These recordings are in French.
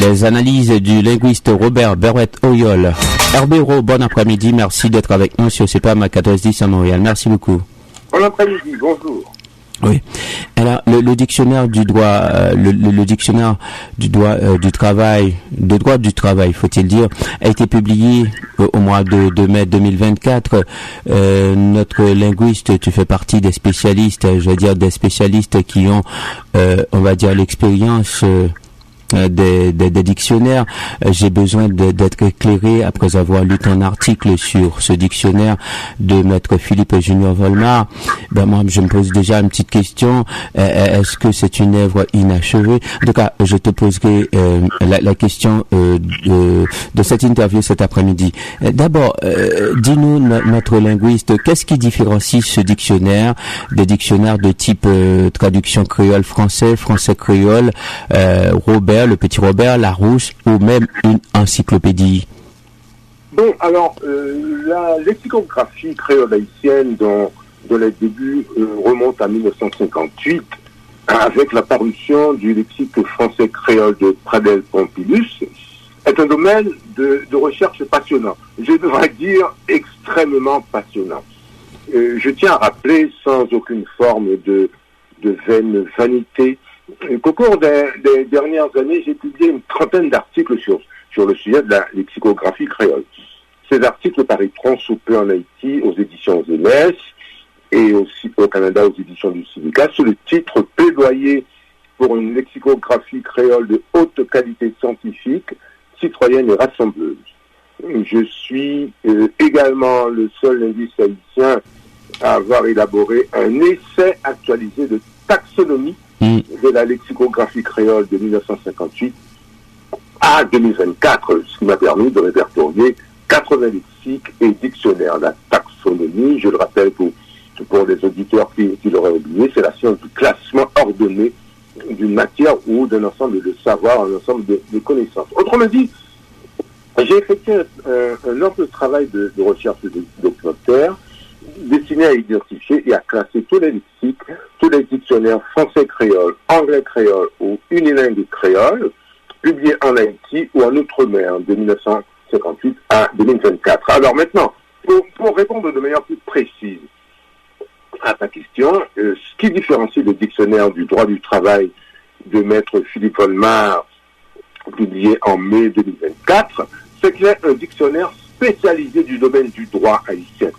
Les analyses du linguiste Robert Berrette-Oyol. Herbero, bon après-midi, merci d'être avec nous sur CPAM 1410 à Montréal. Merci beaucoup. Bon après-midi, bonjour. Oui. Alors, le dictionnaire du droit, le dictionnaire du droit du travail, faut-il dire, a été publié au mois de mai 2024. Notre linguiste, tu fais partie des spécialistes, je veux dire des spécialistes qui ont, on va dire, l'expérience des dictionnaires. J'ai besoin d'être éclairé après avoir lu ton article sur ce dictionnaire de Maître Philippe Junior Volmar. Ben moi, je me pose déjà une petite question. Est-ce que c'est une œuvre inachevée? En tout cas, je te poserai la question de cette interview cet après-midi. D'abord, dis-nous, notre linguiste, qu'est-ce qui différencie ce dictionnaire des dictionnaires de type traduction créole-français, français-créole, Robert, le petit Robert, Larousse ou même une encyclopédie? Bon, alors, la lexicographie créole haïtienne dont les débuts remontent à 1958 avec la parution du lexique français créole de Pradel Pompilus est un domaine de recherche passionnant. Je devrais dire extrêmement passionnant. Je tiens à rappeler sans aucune forme de vaine vanité qu'au cours des dernières années, j'ai publié une trentaine d'articles sur le sujet de la lexicographie créole. Ces articles paraîtront sous peu en Haïti aux éditions ZMS et aussi au Canada aux éditions du Syndicat sous le titre « Plaidoyer pour une lexicographie créole de haute qualité scientifique, citoyenne et rassembleuse ». Je suis également le seul linguiste haïtien à avoir élaboré un essai actualisé de taxonomie de la lexicographie créole de 1958 à 2024, ce qui m'a permis de répertorier 80 lexiques et dictionnaires. La taxonomie, je le rappelle pour les auditeurs qui l'auraient oublié, c'est la science du classement ordonné d'une matière ou d'un ensemble de savoirs, un ensemble de connaissances. Autrement dit, j'ai effectué un ample travail de recherche documentaire destiné à identifier et à classer tous les lexiques, tous les dictionnaires français-créole, anglais-créole ou unilingue créole, publiés en Haïti ou en Outre-mer de 1958 à 2024. Alors maintenant, pour répondre de manière plus précise à ta question, ce qui différencie le dictionnaire du droit du travail de Maître Philippe Volmar, publié en mai 2024, c'est qu'il est un dictionnaire spécialisé du domaine du droit haïtien.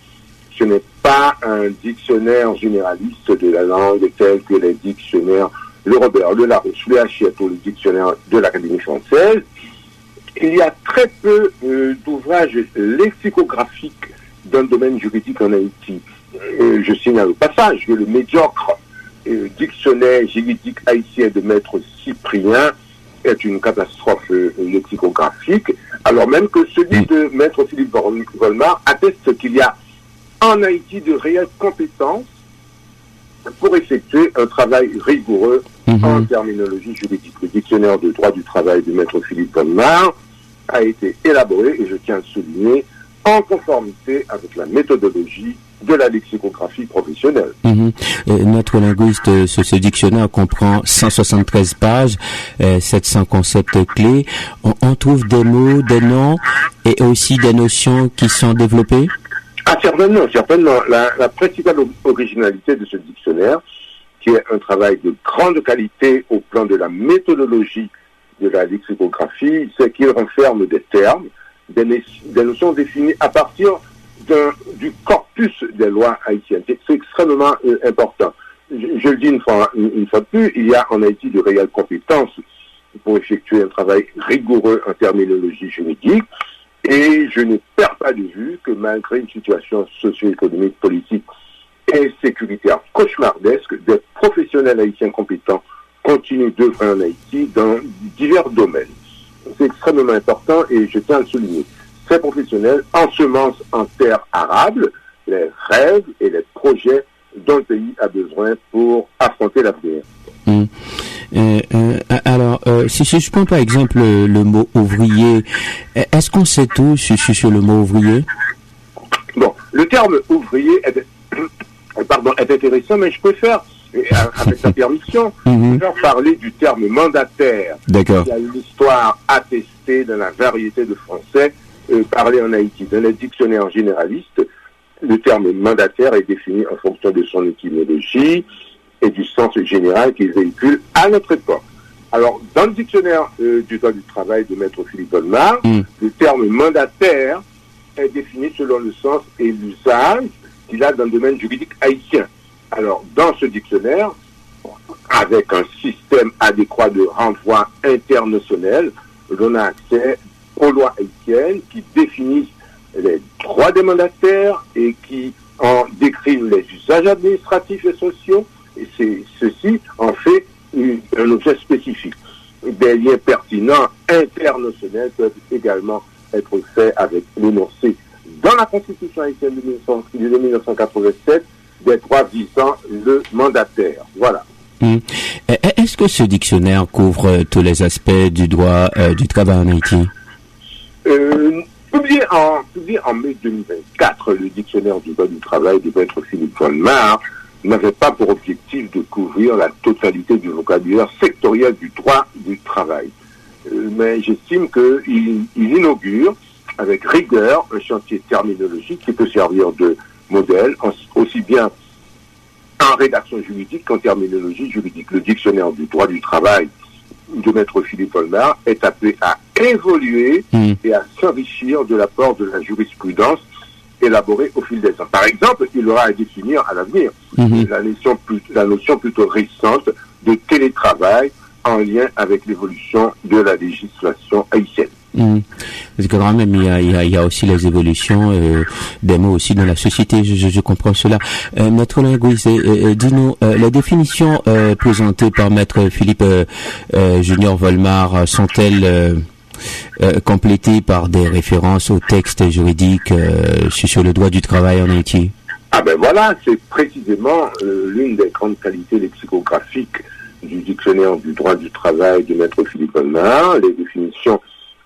Ce n'est pas un dictionnaire généraliste de la langue tel que les dictionnaires le Robert, le Larousse, le Hachette ou le dictionnaire de l'Académie française. Il y a très peu d'ouvrages lexicographiques dans le domaine juridique en Haïti. Je signale au passage que le médiocre dictionnaire juridique haïtien de Maître Cyprien est une catastrophe lexicographique, alors même que celui de Maître Philippe Volmar atteste qu'il y a en Haïti de réelles compétences pour effectuer un travail rigoureux en terminologie juridique. Le dictionnaire de droit du travail de Maître Philippe Volmar a été élaboré, et je tiens à le souligner, en conformité avec la méthodologie de la lexicographie professionnelle. Notre linguiste, ce dictionnaire comprend 173 pages, 700 concepts clés. On trouve des mots, des noms et aussi des notions qui sont développées? Ah, certainement. La principale originalité de ce dictionnaire, qui est un travail de grande qualité au plan de la méthodologie de la lexicographie, c'est qu'il renferme des termes, des notions définies à partir du corpus des lois haïtiennes. C'est extrêmement important. Je le dis une fois de plus, il y a en Haïti de réelles compétences pour effectuer un travail rigoureux en terminologie juridique, et je ne perds pas de vue que malgré une situation socio-économique, politique et sécuritaire cauchemardesque, des professionnels haïtiens compétents continuent d'œuvrer en Haïti dans divers domaines. C'est extrêmement important et je tiens à le souligner. Ces professionnels ensemencent en terre arable les rêves et les projets dont le pays a besoin pour affronter l'avenir. Alors, si je prends par exemple le mot ouvrier, est-ce qu'on sait tout sur le mot ouvrier? Bon, le terme ouvrier est intéressant, mais je préfère avec sa permission, je vais parler du terme mandataire. D'accord. Il y a une histoire attestée dans la variété de français parlé en Haïti. Dans les dictionnaires généralistes, le terme mandataire est défini en fonction de son étymologie et du sens général qu'il véhicule à notre époque. Alors, dans le dictionnaire du droit du travail de Maître Philippe Olmar, le terme mandataire est défini selon le sens et l'usage qu'il a dans le domaine juridique haïtien. Alors, dans ce dictionnaire, avec un système adéquat de renvoi international, l'on a accès aux lois haïtiennes qui définissent les droits des mandataires et qui en décrivent les usages administratifs et sociaux. Et ceci en fait un objet spécifique. Des liens pertinents internationaux peuvent également être faits avec l'énoncé dans la Constitution haïtienne de 1987 des droits visant le mandataire. Voilà. Est-ce que ce dictionnaire couvre tous les aspects du droit du travail en Haïti? Publié en mai 2024, le dictionnaire du droit du travail de Maître Philippe Olmar n'avait pas pour objectif de couvrir la totalité du vocabulaire sectoriel du droit du travail. Mais j'estime qu'il inaugure avec rigueur un chantier terminologique qui peut servir de modèle, aussi bien en rédaction juridique qu'en terminologie juridique. Le dictionnaire du droit du travail de Maître Philippe Olmar est appelé à évoluer et à s'enrichir de l'apport de la jurisprudence élaborée au fil des ans. Par exemple, il aura à définir à l'avenir la notion plutôt récente de télétravail en lien avec l'évolution de la législation haïtienne. Parce que quand même, il y a aussi les évolutions des mots aussi dans la société. Je comprends cela. Maître linguiste, dis-nous, les définitions présentées par Maître Philippe Junior Volmar sont-elles complétées par des références aux textes juridiques sur le droit du travail en Haïti? Ah ben voilà, c'est précisément l'une des grandes qualités lexicographiques du dictionnaire du droit du travail de Maître Philippe Olmar. Les définitions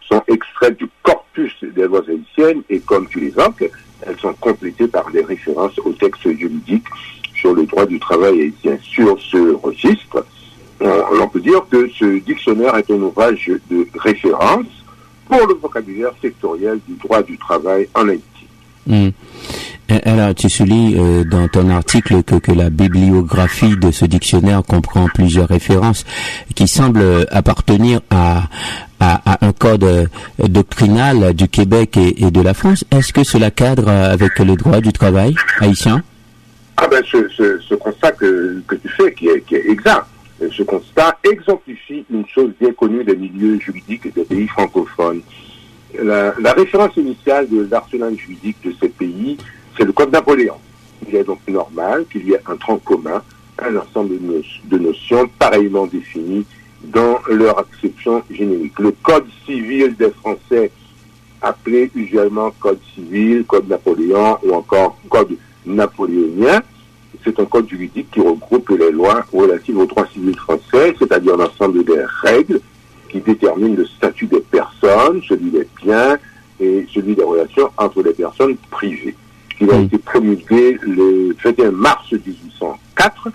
sont extraites du corpus des lois haïtiennes et comme tu l'évoques, elles sont complétées par des références aux textes juridiques sur le droit du travail haïtien. Sur ce registre, on peut dire que ce dictionnaire est un ouvrage de référence pour le vocabulaire sectoriel du droit du travail en Haïti. Alors, tu soulignes dans ton article que la bibliographie de ce dictionnaire comprend plusieurs références qui semblent appartenir à un code doctrinal du Québec et de la France. Est-ce que cela cadre avec le droit du travail haïtien? Ah ben, ce constat que tu fais, qui est exact, ce constat exemplifie une chose bien connue des milieux juridiques des pays francophones. La référence initiale de l'arsenal juridique de ces pays, c'est le Code Napoléon. Il est donc normal qu'il y ait un tronc commun, un ensemble de notions pareillement définies dans leur acception générique. Le Code civil des Français, appelé usuellement Code civil, Code Napoléon ou encore Code napoléonien, c'est un code juridique qui regroupe les lois relatives au droit civil français, c'est-à-dire l'ensemble des règles qui déterminent le statut des personnes, celui des biens et celui des relations entre les personnes privées. Il a été promulgué le 21 mars 1804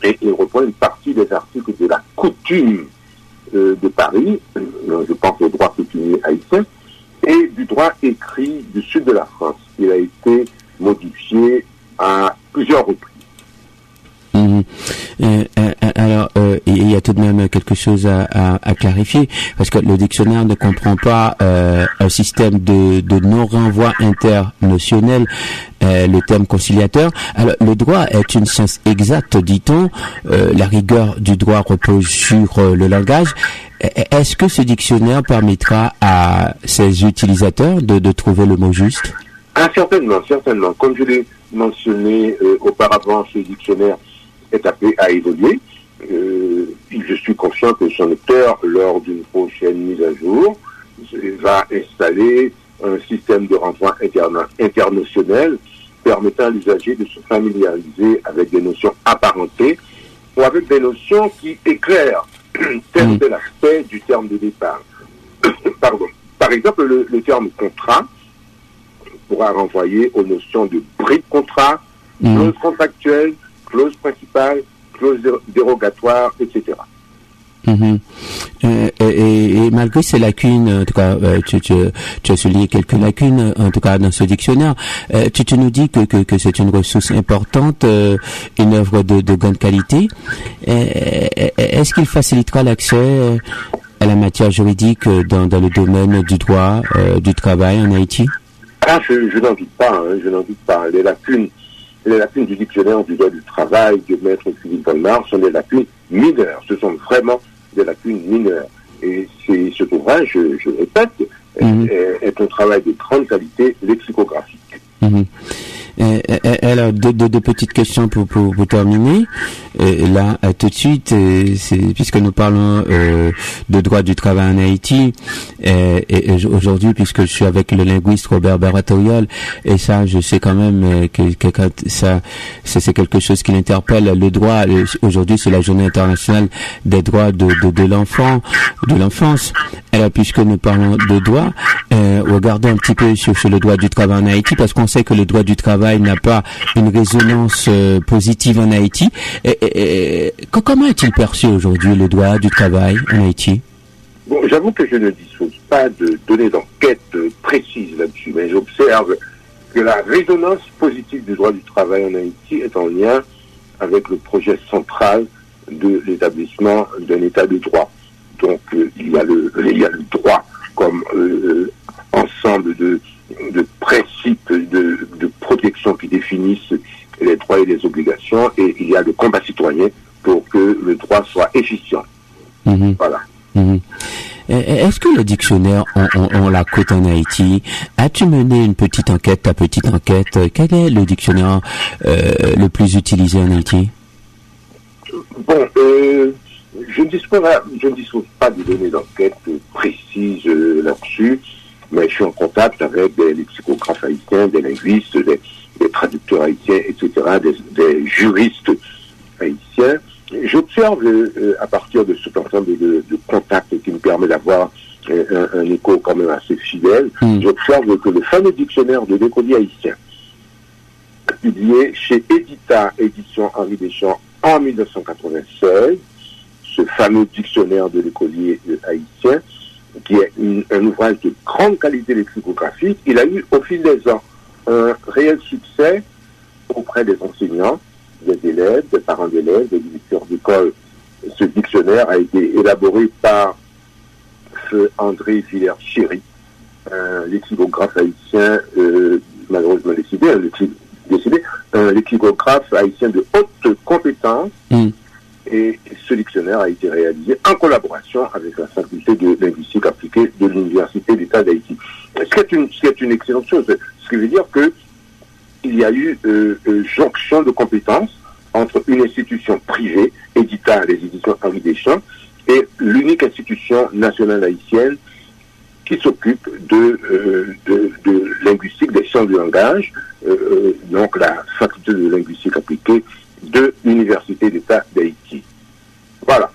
et il reprend une partie des articles de la coutume de Paris, je pense au droit coutumier haïtien, et du droit écrit du sud de la France. Il a été modifié à plusieurs reprises. Alors, il y a tout de même quelque chose à clarifier, parce que le dictionnaire ne comprend pas un système de non-renvoi internotionnel, le terme conciliateur. Alors, le droit est une science exacte, dit-on. La rigueur du droit repose sur le langage. Est-ce que ce dictionnaire permettra à ses utilisateurs de trouver le mot juste? Ah, certainement. Comme je l'ai mentionné auparavant, ce dictionnaire est appelé à évoluer. Je suis confiant que son auteur, lors d'une prochaine mise à jour, va installer un système de renvoi international permettant à l'usager de se familiariser avec des notions apparentées ou avec des notions qui éclairent tel tel aspect du terme de départ. Pardon. Par exemple, le terme contrat pourra renvoyer aux notions de bris de contrat, clause contractuelle, clause principale, clause dérogatoire, etc. Et malgré ces lacunes, en tout cas, tu as souligné quelques lacunes, en tout cas dans ce dictionnaire. Tu nous dis que c'est une ressource importante, une œuvre de grande qualité. Est-ce qu'il facilitera l'accès à la matière juridique dans le domaine du droit du travail en Haïti? Je n'en doute pas, je n'en doute pas. Les lacunes du dictionnaire du droit du travail de Maître Philippe Volmar sont des lacunes mineures. Ce sont vraiment des lacunes mineures. Et cet ouvrage, je répète, est un travail de grande qualité lexicographique. Alors, deux petites questions pour terminer. Là, tout de suite, puisque nous parlons de droit du travail en Haïti, et aujourd'hui, puisque je suis avec le linguiste Robert Baratoriol, et ça, je sais quand même que ça c'est quelque chose qui l'interpelle. Le droit, aujourd'hui, c'est la journée internationale des droits de l'enfant, de l'enfance. Alors, puisque nous parlons de droit, regardons un petit peu sur le droit du travail en Haïti, parce qu'on sait que le droit du travail n'a pas une résonance positive en Haïti. Comment est-il perçu aujourd'hui le droit du travail en Haïti? Bon, j'avoue que je ne dispose pas de données d'enquête précises là-dessus, mais j'observe que la résonance positive du droit du travail en Haïti est en lien avec le projet central de l'établissement d'un état de droit. Donc, il y a le droit comme ensemble de principes de protection qui définissent les droits et les obligations, et il y a le combat citoyen pour que le droit soit efficient. Voilà. Est-ce que le dictionnaire on la cote en Haïti? As-tu mené ta petite enquête? Quel est le dictionnaire le plus utilisé en Haïti? Bon, je ne dispose pas de données d'enquête précises là-dessus, mais je suis en contact avec des lexicographes haïtiens, des linguistes, des traducteurs haïtiens, etc., des juristes haïtiens. J'observe à partir de cet ensemble de contacts qui me permet d'avoir un écho quand même assez fidèle, j'observe que le fameux dictionnaire de l'écolier haïtien, publié chez Edita, édition Henri Deschamps, en 1996, ce fameux dictionnaire de l'écolier haïtien, qui est un ouvrage de grande qualité lexicographique, il a eu au fil des ans un réel succès auprès des enseignants, des élèves, des parents d'élèves, des directeurs d'école. Ce dictionnaire a été élaboré par André Villers-Chéry, un lexicographe haïtien, malheureusement décédé, un lexicographe haïtien de haute compétence. Et ce dictionnaire a été réalisé en collaboration avec la faculté de linguistique appliquée de l'Université d'État d'Haïti. Ce qui est une excellente chose. Ce qui veut dire qu'il y a eu jonction de compétences entre une institution privée, Edita, les éditions Henri Deschamps, et l'unique institution nationale haïtienne qui s'occupe de linguistique, des sciences du langage, donc la faculté de linguistique appliquée de l'Université d'État d'Haïti. Voilà.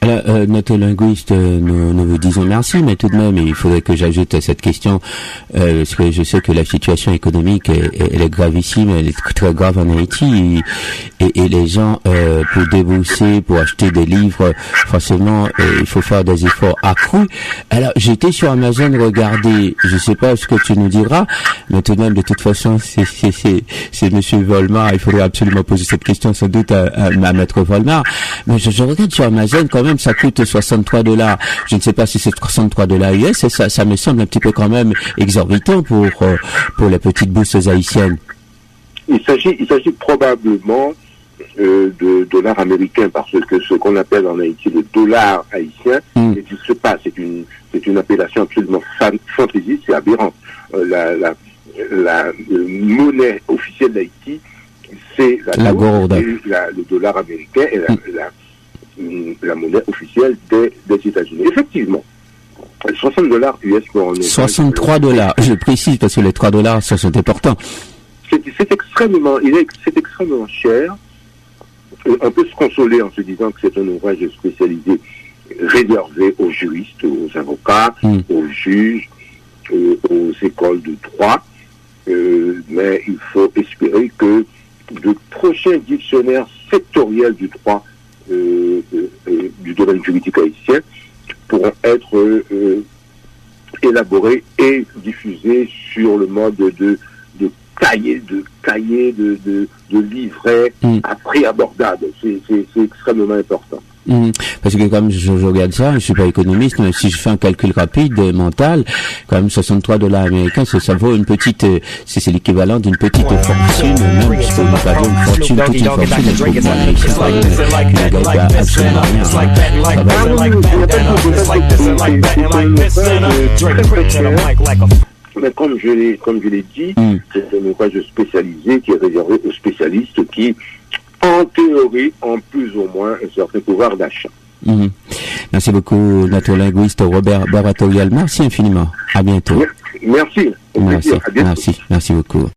Alors, notre linguiste, nous vous disons merci, mais tout de même, il faudrait que j'ajoute à cette question, parce que je sais que la situation économique, elle est gravissime, elle est très grave en Haïti, et les gens, pour débourser, pour acheter des livres, forcément, il faut faire des efforts accrus. Alors, j'étais sur Amazon regarder, je sais pas ce que tu nous diras, mais tout de même, de toute façon, c'est Monsieur Volmar, il faudrait absolument poser cette question sans doute à Maître Volmar, mais je regarde sur Amazon, quand même, ça coûte $63. Je ne sais pas si c'est $63 US, et ça me semble un petit peu quand même exorbitant pour les petites bourses haïtiennes. Il s'agit probablement de dollars américains, parce que ce qu'on appelle en Haïti le dollar haïtien n'existe pas. C'est une appellation absolument fantaisiste, c'est aberrant. La monnaie officielle d'Haïti, c'est la gourde, le dollar américain et la monnaie officielle des États-Unis. Effectivement, $60 US pour un $63, je précise parce que les $3 sont importants. C'est extrêmement cher. On peut se consoler en se disant que c'est un ouvrage spécialisé réservé aux juristes, aux avocats, aux juges, aux écoles de droit. Mais il faut espérer que de prochains dictionnaires sectoriels du droit du domaine juridique haïtien pourront être élaborés et diffusés sur le mode de cahiers de livrets à prix abordable. C'est extrêmement important. Parce que comme je regarde ça, je suis pas économiste, mais si je fais un calcul rapide mental, quand même $63 américains, ça vaut une petite, c'est l'équivalent d'une petite fortune, même si on n'est pas une fortune, toute une fortune, je trouve moi, mais c'est pas qui ne gagne pas absolument rien. Mais comme je l'ai dit, c'est un ouvrage spécialisé qui est réservé aux spécialistes qui, en théorie, ont plus ou moins un certain pouvoir d'achat. Merci beaucoup, notre linguiste Robert Baratorial. Merci infiniment. À bientôt. Merci. Merci beaucoup.